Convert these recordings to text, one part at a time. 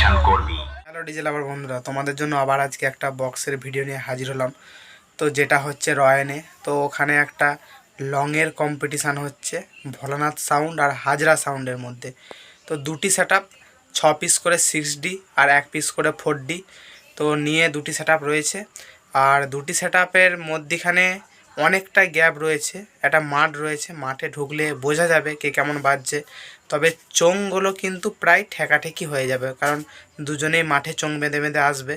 Hello DJ লাভার বন্ধুরা, তোমাদের জন্য আবার আজকে একটা বক্সের ভিডিও নিয়ে হাজির হলাম। তো যেটা হচ্ছে রয়্যানে, তো ওখানে একটা লংয়ের কম্পিটিশান হচ্ছে ভোলানাথ সাউন্ড আর হাজরা সাউন্ডের মধ্যে। তো দুটি সেট আপ 6 পিস করে 6D আর 1 পিস করে 4D তো নিয়ে দুটি সেট আপ রয়েছে। আর দুটি সেট আপের মধ্যিখানে অনেকটা গ্যাপ রয়েছে, একটা মাঠ রয়েছে, মাঠে ঢুকলে বোঝা যাবে কে কেমন বাজছে। তবে চোঙগুলো কিন্তু প্রায় ঠেকাঠেকি হয়ে যাবে, কারণ দুজনেই মাঠে চোঙ বেঁধে বেঁধে আসবে।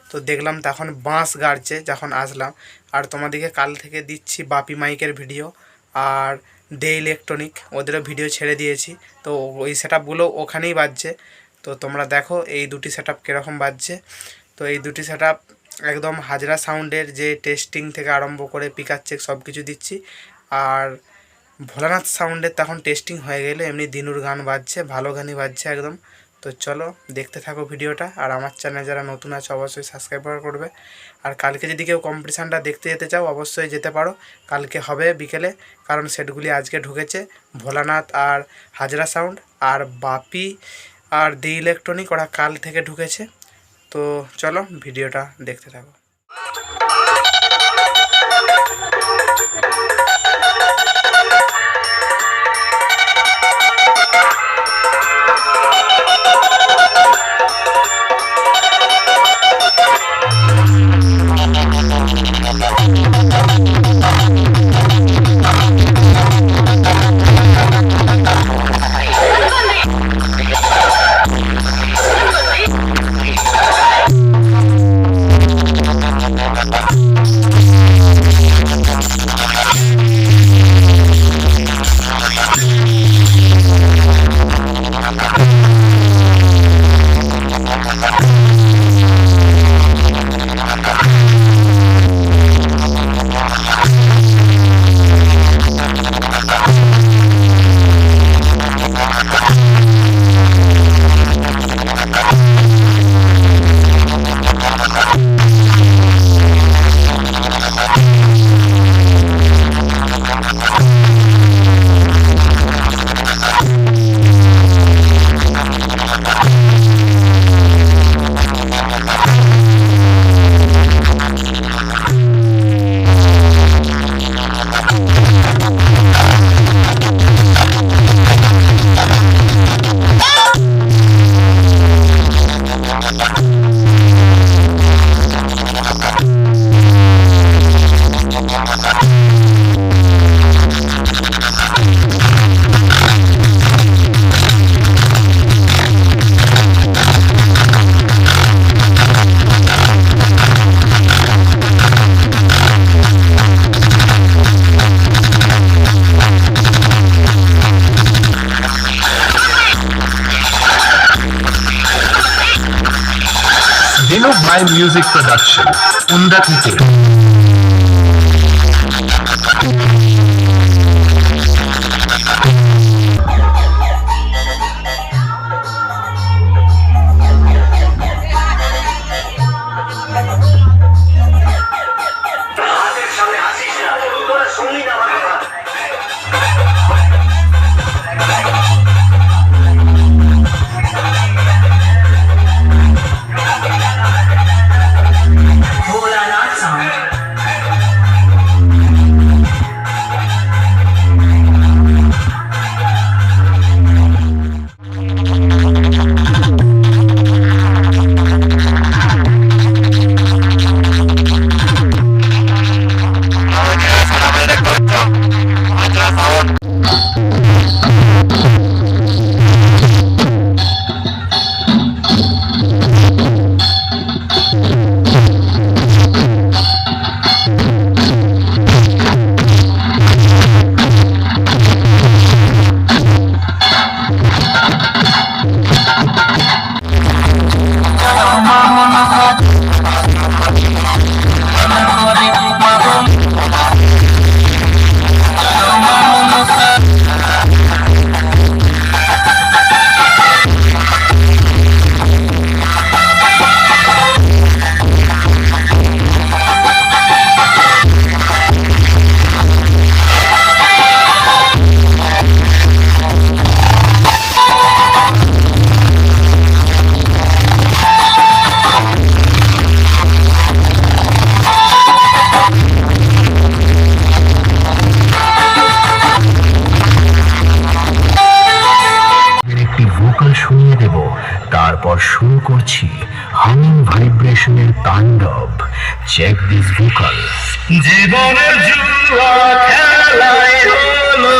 তো দেখলাম তখন বাঁশ গাড়ছে যখন আসলাম। আর তোমাদেরকে কাল থেকে দিচ্ছি বাপি মাইকের ভিডিও আর ডে ইলেকট্রনিক, ওদেরও ভিডিও ছেড়ে দিয়েছি। তো ওই সেট আপগুলো ওখানেই বাজছে। তো তোমরা দেখো এই দুটি সেট আপ কীরকম বাজছে। তো এই দুটি সেট আপ একদম হাজরা সাউন্ডের যে টেস্টিং থেকে আরম্ভ করে পিকার চেক সব কিছু দিচ্ছি। আর ভোলানাথ সাউন্ডের তখন টেস্টিং হয়ে গেলে এমনি দিনুর গান বাজছে, ভালো গানই বাজছে একদম। তো চলো দেখতে থাকো ভিডিওটা। আর আমার চ্যানেলে যারা নতুন আছে অবশ্যই সাবস্ক্রাইব করবে। আর কালকে যদি কেউ কম্পিটিশানটা দেখতে যেতে চাও অবশ্যই যেতে পারো, কালকে হবে বিকেলে। কারণ সেটগুলি আজকে ঢুকেছে, ভোলানাথ আর হাজরা সাউন্ড আর বাপি আর দি ইলেকট্রনিক ওরা কাল থেকে ঢুকেছে। তো চলো ভিডিওটা দেখতে থাকো। Dino by Music Production, Undakite. শুরু করছি হামিং ভাইব্রেশনের তাণ্ডব। Check this vocal. জীবনের জুয়া খেলাই হলো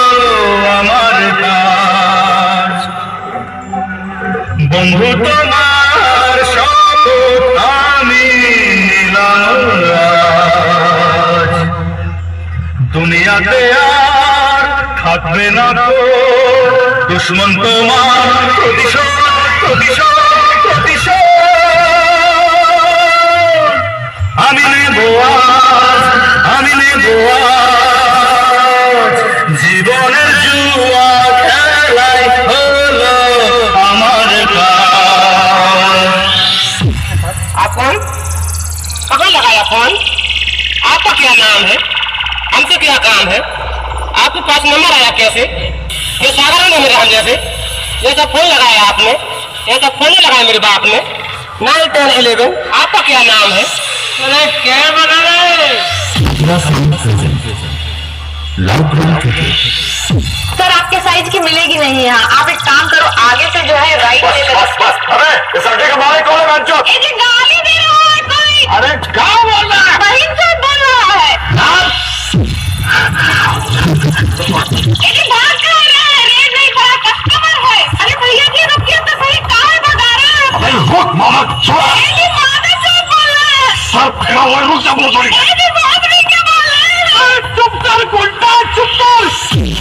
আমার কাজ, বন্ধু তোমার শপথ আমি নিলাম আজ। দুনিয়াতে আর থাকবে না তো দুশ্মন তোমার, প্রতিশোধ প্রতিশোধ প্রতিশোধ আমি নেব আজ, আমি নেব আজ। জীবনের জুয়া খেলাই হলো আমার কাজ। फोन कहाँ लगाया फोन? आपका क्या नाम है? हमसे क्या काम है? आपके पास नंबर आया कैसे? ये साधारण है मेरे हम जैसे। ये सब फोन लगाया आपने, ये सब फोन नहीं लगाया मेरे बाप ने। 9, 10, 11 आपका क्या नाम है? अरे क्या बना रहे? सर आपके साइज की मिलेगी नहीं यहाँ। आप एक काम करो, आगे से जो है राइट लेकर। अरे इस अड्डे के मालिक कौन है बच्चों? ये जो गाली दे रहा है कोई, अरे क्या बोल रहा है? वहीं से बोल रहा है। ये जो बात कर रहा है, रेट नहीं करा, कस्टमर है। अरे भैया जी रुकिए तो सही, काहे भगा रहे हैं? अरे रुक मोहम्मद, छोड़। ये जी मादर चौक बोल रहा है। सर खड़ा हुआ है, रुक जा बोल थोड़ी। ये जी बहुत नहीं क्या बोल रहे हैं? चुप कर कुंटा, चुप कर।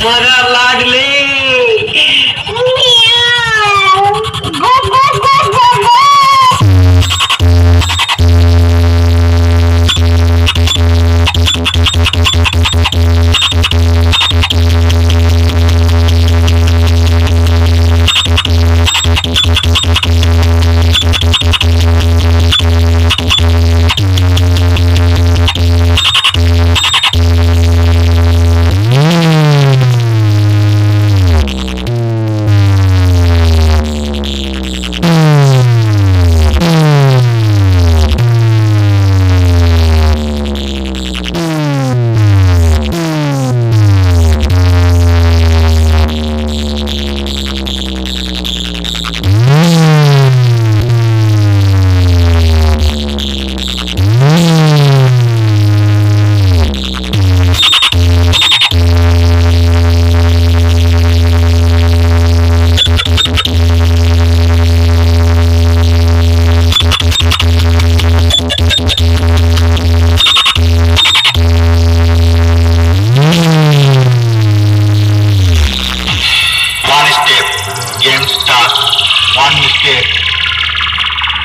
मजा लागली। मियाऊ। गो गो गो गो गो। One step, game start. One mistake,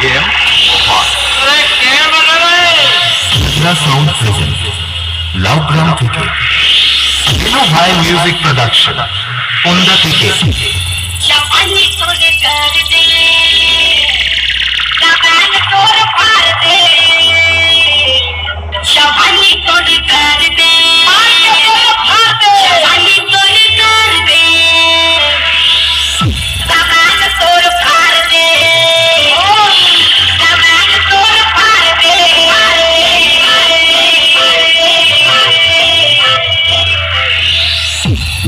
game over. अरे क्या बना रहे? সাউন্ড প্রেজেন্ট লাউগ্রাম থেকে। ভাই মিউজিক প্রোডাকশন কোনটা থেকে? शबानी तोड़ कर दे, जबान तोड़ फाड़ दे, शबानी तोड़ कर दे, शबानी तोड़ कर दे, जबान तोड़ फाड़ दे, जबान तोड़ फाड़ दे।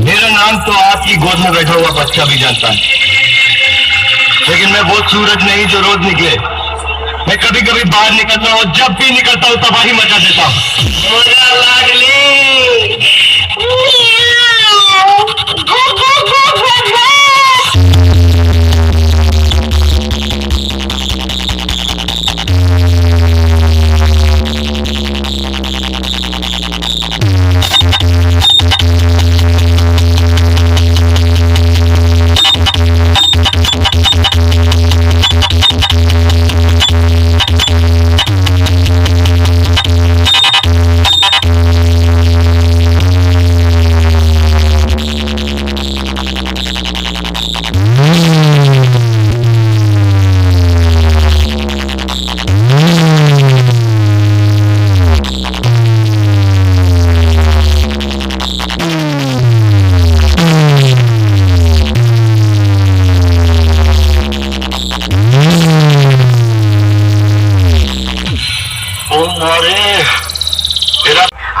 मेरा नाम तो आपकी गोद में बैठा हुआ बच्चा भी जानता है, लेकिन मैं वो सूरज नहीं जो रोज निकले। मैं कभी कभी बाहर निकलता हूँ, जब भी निकलता हूँ तबाही मचा देता हूँ। मजा लागली। मियाऊ। गो गो गो गो गो।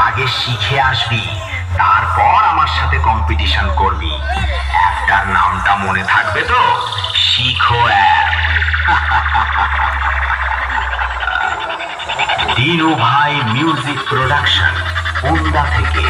আগে শিখে আসবি, তারপর আমার সাথে কম্পিটিশন করবি। অ্যাপটার নামটা মনে থাকবে তো? শিখো অ্যাপ। দিনু ভাই মিউজিক প্রোডাকশন উন্ডা থেকে।